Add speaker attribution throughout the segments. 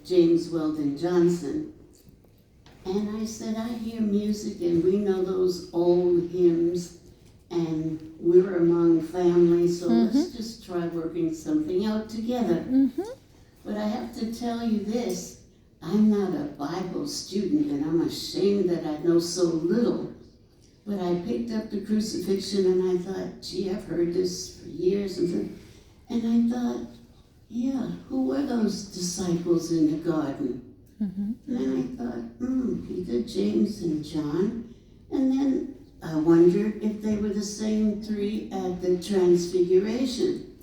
Speaker 1: James Weldon Johnson. And I said, I hear music and we know those old hymns and we're among family, so let's just try working something out together. But I have to tell you this, I'm not a Bible student and I'm ashamed that I know so little. But I picked up the crucifixion and I thought, gee, I've heard this for years. And I thought, yeah, who were those disciples in the garden? And then I thought, Peter, James, and John. And then I wondered if they were the same three at the Transfiguration.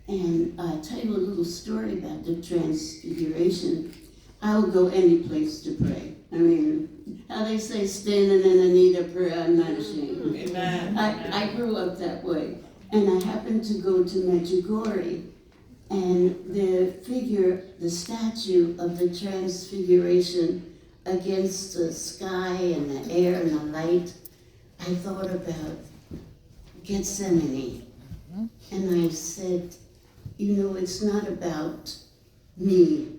Speaker 1: And I'll tell you a little story about the Transfiguration. I'll go any place to pray. I mean, how they say, standing in the need of prayer, I'm not ashamed.
Speaker 2: Amen.
Speaker 1: I grew up that way. And I happened to go to Medjugorje. And the statue of the Transfiguration against the sky and the air and the light, I thought about Gethsemane. And I said, it's not about me.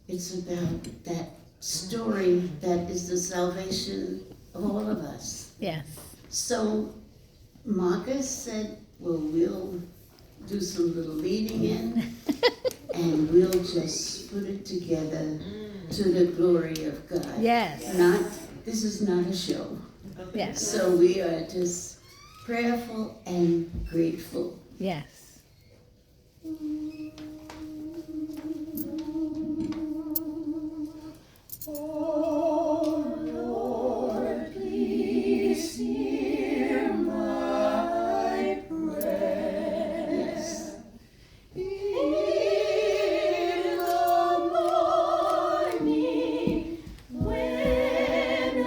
Speaker 1: It's about that story that is the salvation of all of us.
Speaker 3: Yes.
Speaker 1: So Marcus said, well, we'll do some little leading in, and we'll just put it together to the glory of God.
Speaker 3: Yes.
Speaker 1: This is not a show.
Speaker 3: Yes.
Speaker 1: So we are just prayerful and grateful.
Speaker 3: Yes.
Speaker 2: Oh Lord, please hear my prayers. In the morning when I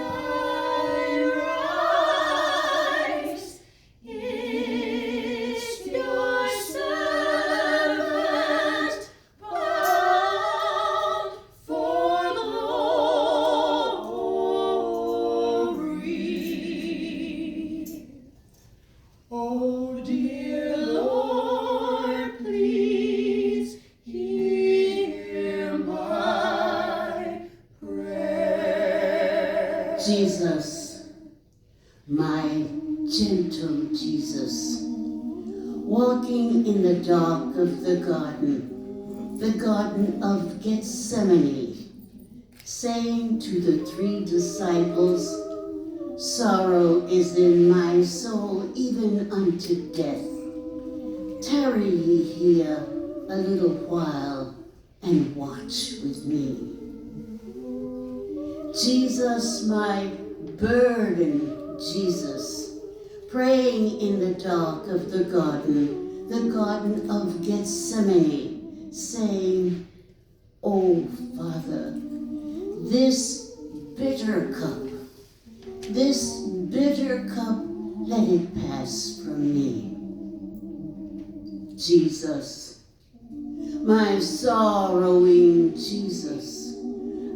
Speaker 2: rise, it's your servant bound for glory. Oh dear Lord, please hear my prayer.
Speaker 1: Jesus, my gentle Jesus, walking in the dark of the Garden of Gethsemane, saying to the three disciples, sorrow is in my soul even unto death. Tarry ye here a little while and watch with me. Jesus, my burden, Jesus, praying in the dark of the Garden of Gethsemane, saying, oh, Father, this bitter cup, let it pass from me. Jesus, my sorrowing Jesus,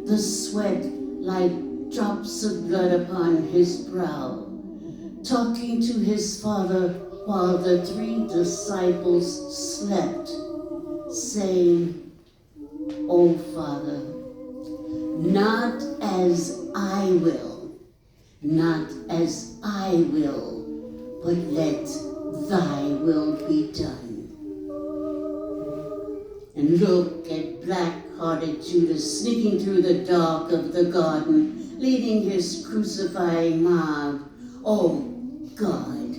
Speaker 1: the sweat like drops of blood upon his brow, talking to his Father while the three disciples slept, saying, oh, Father, not as I will, but let thy will be done. And look at black-hearted Judas sneaking through the dark of the garden, leading his crucifying mob. Oh, God,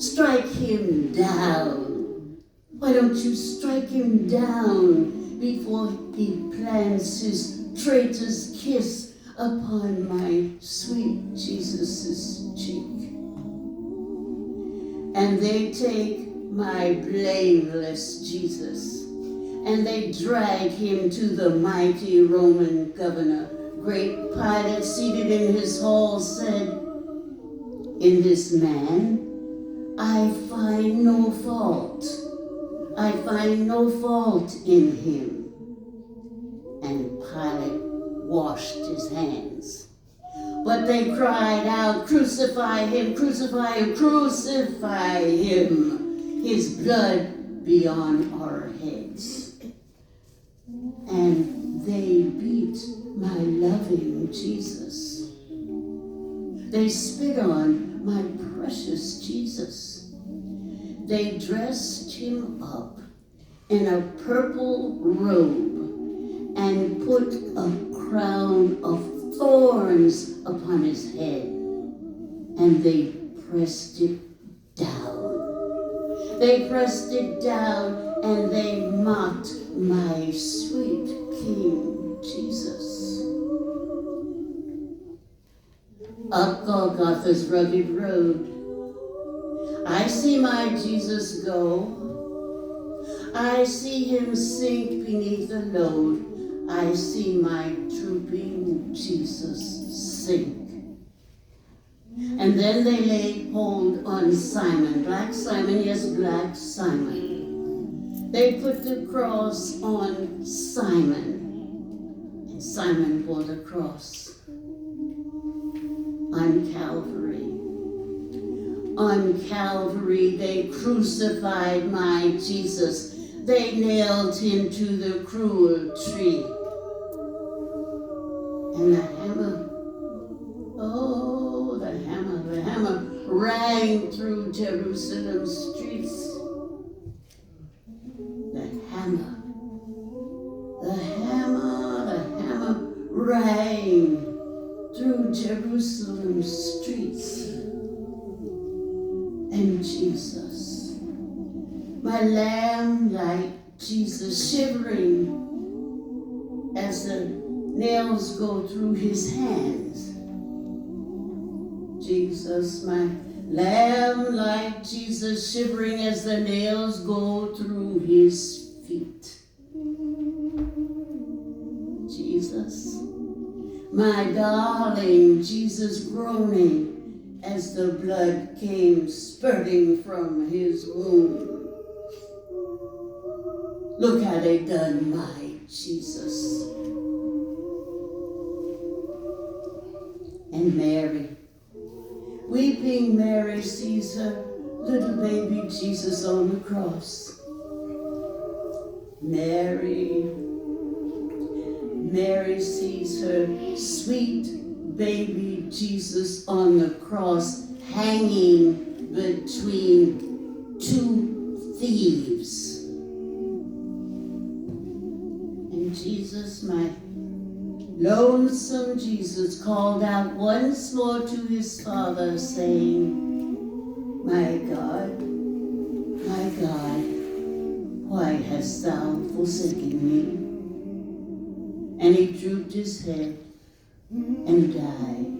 Speaker 1: strike him down. Why don't you strike him down before he plants his traitor's kiss upon my sweet Jesus' cheek? And they take my blameless Jesus, and they drag him to the mighty Roman governor. Great Pilate, seated in his hall, said, in this man, I find no fault. I find no fault in him. And Pilate washed his hands. But they cried out, crucify him, crucify him, crucify him. His blood be on our heads. And Jesus. They spit on my precious Jesus. They dressed him up in a purple robe and put a crown of thorns upon his head, and they pressed it down. They pressed it down, and they mocked my sweet King Jesus. Up Golgotha's rugged road, I see my Jesus go. I see him sink beneath the load. I see my drooping Jesus sink. And then they laid hold on Simon, Black Simon, yes, Black Simon. They put the cross on Simon, and Simon bore the cross. On Calvary. On Calvary, they crucified my Jesus. They nailed him to the cruel tree. And the hammer, oh, the hammer rang through Jerusalem's streets. The hammer rang through Jerusalem's streets. And Jesus, my lamb-like Jesus, shivering as the nails go through his hands. Jesus, my lamb-like Jesus, shivering as the nails go through his feet. Jesus, my darling Jesus, groaning as the blood came spurting from his wound. Look how they done my Jesus. And Mary, weeping Mary, sees her little baby Jesus on the cross. Mary sees her sweet baby Jesus on the cross, hanging between two thieves. And Jesus, my lonesome Jesus, called out once more to his Father, saying, my God, why hast thou forsaken me? And he drooped his head and died.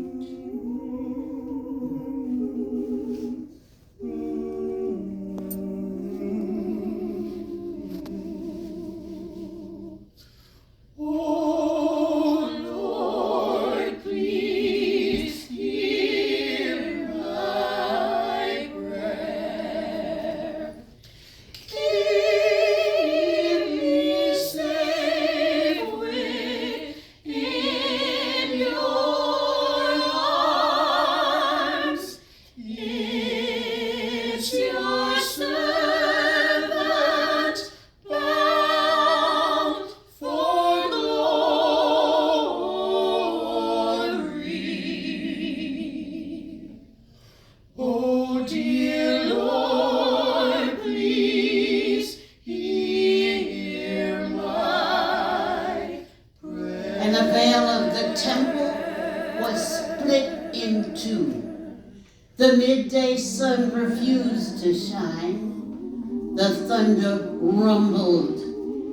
Speaker 1: The midday sun refused to shine. The thunder rumbled,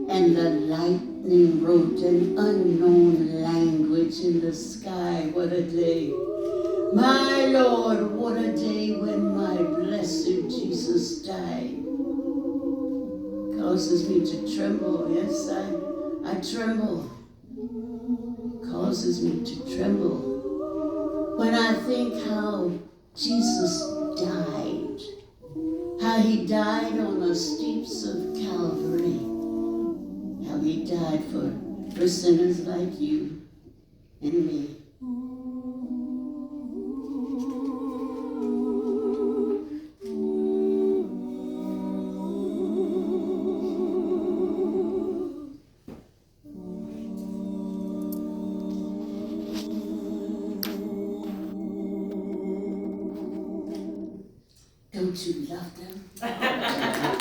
Speaker 1: and the lightning wrote an unknown language in the sky. What a day. My Lord, what a day when my blessed Jesus died. Causes me to tremble. Yes, I tremble. Causes me to tremble when I think how Jesus died, how he died on the steeps of Calvary, how he died for sinners like you and me. Don't you love them?